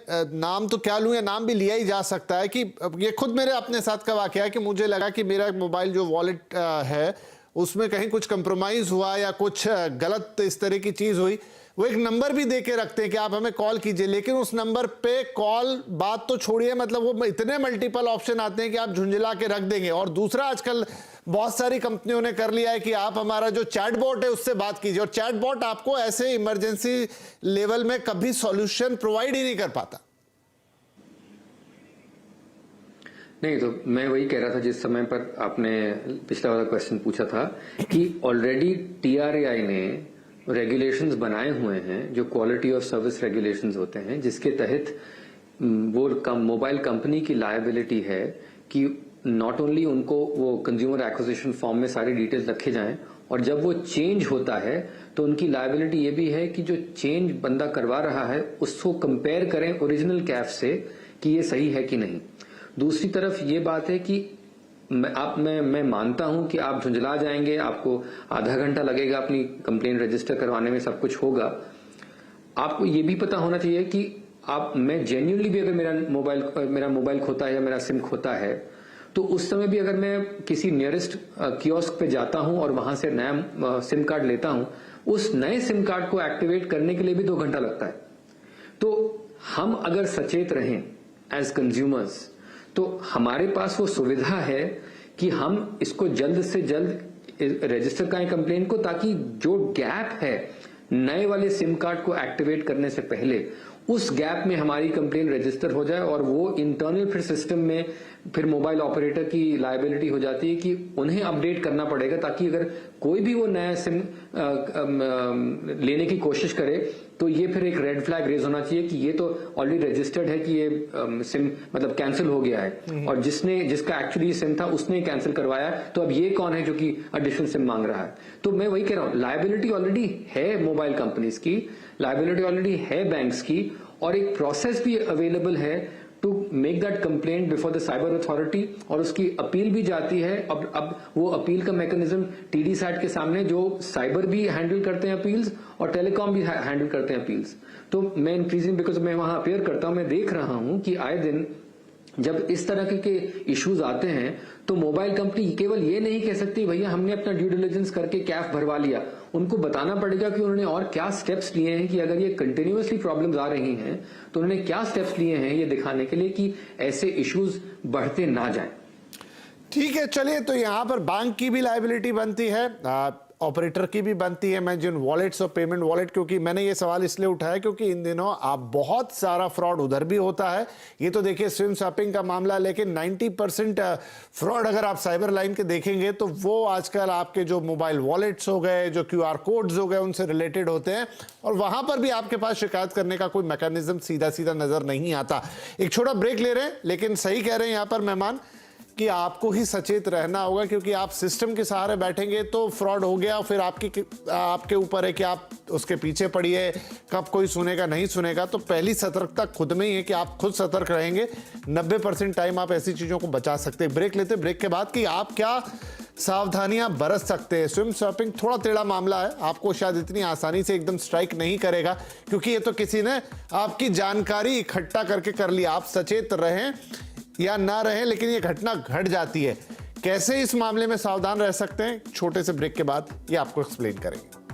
नाम तो क्या लूं, या नाम भी लिया ही जा सकता है कि ये खुद मेरे अपने साथ का वाकया है कि मुझे लगा कि मेरा मोबाइल जो वॉलेट है उसमें कहीं कुछ कंप्रोमाइज हुआ या कुछ गलत इस तरह की चीज हुई। वो एक नंबर भी दे के रखते हैं कि आप हमें कॉल कीजिए, लेकिन उस नंबर पे कॉल बात तो छोड़िए, मतलब वो इतने मल्टीपल ऑप्शन आते हैं कि आप झुंझला के रख देंगे। और दूसरा, आजकल बहुत सारी कंपनियों ने कर लिया है कि आप हमारा जो चैटबॉट है उससे बात कीजिए, और चैटबॉट आपको ऐसे इमरजेंसी लेवल में कभी सॉल्यूशन प्रोवाइड ही नहीं कर पाता। नहीं, तो मैं वही कह रहा था जिस समय पर आपने पिछला वाला क्वेश्चन पूछा था कि ऑलरेडी TRAI ने रेगुलेशंस बनाए हुए हैं जो क्वालिटी ऑफ सर्विस रेगुलेशंस होते हैं, जिसके तहत वो मोबाइल कंपनी की लायबिलिटी है कि नॉट ओनली उनको वो कंज्यूमर एक्विजिशन फॉर्म में सारी डिटेल्स रखे जाएं, और जब वो चेंज होता है तो उनकी लायबिलिटी ये भी है कि जो चेंज बंदा करवा रहा है उसको कंपेयर करें ओरिजिनल कैफ से कि ये सही है कि नहीं। दूसरी तरफ ये बात है कि मैं मानता हूं कि आप झुंझला जाएंगे, आपको आधा घंटा लगेगा अपनी कंप्लेंट रजिस्टर करवाने में, सब कुछ होगा। आपको ये भी पता होना चाहिए कि मैं जेन्युइनली भी अगर मेरा मोबाइल खोता है या मेरा सिम खोता है, तो उस समय भी अगर मैं किसी नियरेस्ट कियोस्क पे जाता हूं और वहां से नया सिम कार्ड लेता हूं, उस नए सिम कार्ड को एक्टिवेट करने के लिए भी 2 घंटा लगता है। तो हम अगर सचेत रहें एज कंज्यूमर्स, तो हमारे पास वो सुविधा है कि हम इसको जल्द से जल्द रजिस्टर करें कंप्लेंट को, ताकि जो गैप है नए वाले सिम कार्ड को एक्टिवेट करने से पहले, उस गैप में हमारी कंप्लेंट रजिस्टर हो जाए, और वो इंटरनल फिर सिस्टम में फिर मोबाइल ऑपरेटर की लायबिलिटी हो जाती है कि उन्हें अपडेट करना पड़ेगा, ताकि अगर कोई भी वो नया सिम लेने की कोशिश करे तो ये फिर एक रेड फ्लैग रेज होना चाहिए कि ये तो ऑलरेडी रजिस्टर्ड है कि ये सिम मतलब कैंसिल हो गया है, और जिसका एक्चुअली सिम था उसने कैंसिल करवाया, तो अब ये कौन है जो कि एडिशनल सिम मांग रहा है। तो मैं वही कह रहा हूं, लायबिलिटी ऑलरेडी है मोबाइल कंपनीज की, लायबिलिटी ऑलरेडी है बैंक्स की, और एक प्रोसेस भी अवेलेबल है to make that complaint before the cyber authority, और उसकी अपील भी जाती है। अब वो अपील का मैकेनिज्म TDSAT के सामने, जो साइबर भी हैंडल करते हैं अपील्स और टेलीकॉम भी हैंडल करते हैं अपील्स। तो मैं इंक्रीजिंग, बिकॉज मैं वहां अपेयर करता हूं, मैं देख रहा हूं कि आए दिन जब इस तरह के इश्यूज आते हैं तो मोबाइल कंपनी केवल ये नहीं कह सकती भैया हमने अपना ड्यू डिलिजेंस करके कैफ भरवा लिया, उनको बताना पड़ेगा कि उन्होंने और क्या स्टेप्स लिए हैं, कि अगर ये कंटिन्यूअसली प्रॉब्लम्स आ रही हैं तो उन्होंने क्या स्टेप्स लिए हैं ये दिखाने के लिए कि ऐसे इश्यूज बढ़ते ना जाएं। ठीक है, चलिए, तो यहां पर बैंक की भी लायबिलिटी बनती है, ऑपरेटर की भी बनती है। मैं जिन वॉलेट्स और पेमेंट वॉलेट, क्योंकि मैंने ये सवाल इसलिए उठाया क्योंकि इन दिनों आप बहुत सारा फ्रॉड उधर भी होता है। ये तो देखिए सिम स्वैपिंग का मामला, लेकिन 90% फ्रॉड अगर आप साइबर लाइन के देखेंगे तो वो आजकल आपके जो मोबाइल वॉलेट्स हो गए, जो QR कोड्स हो गए, उनसे रिलेटेड होते हैं, और वहां पर भी आपके पास शिकायत करने का कोई मैकेनिज्म सीधा सीधा नजर नहीं आता। एक छोटा ब्रेक ले रहे हैं, लेकिन सही कह रहे हैं यहां पर मेहमान कि आपको ही सचेत रहना होगा, क्योंकि आप सिस्टम के सहारे बैठेंगे तो फ्रॉड हो गया, फिर आपके ऊपर है कि आप उसके पीछे पड़िए, कब कोई सुनेगा नहीं सुनेगा। तो पहली सतर्कता खुद में ही है कि आप खुद सतर्क रहेंगे, 90% टाइम आप ऐसी चीजों को बचा सकते हैं। ब्रेक लेते, ब्रेक के बाद कि आप क्या सावधानियां बरत सकते हैं। स्विम स्वैपिंग थोड़ा टेढ़ा मामला है, आपको शायद इतनी आसानी से एकदम स्ट्राइक नहीं करेगा, क्योंकि ये तो किसी ने आपकी जानकारी इकट्ठा करके कर लिया। आप सचेत रहें या ना रहें, लेकिन ये घटना घट जाती है। कैसे इस मामले में सावधान रह सकते हैं, छोटे से ब्रेक के बाद ये आपको एक्सप्लेन करेंगे।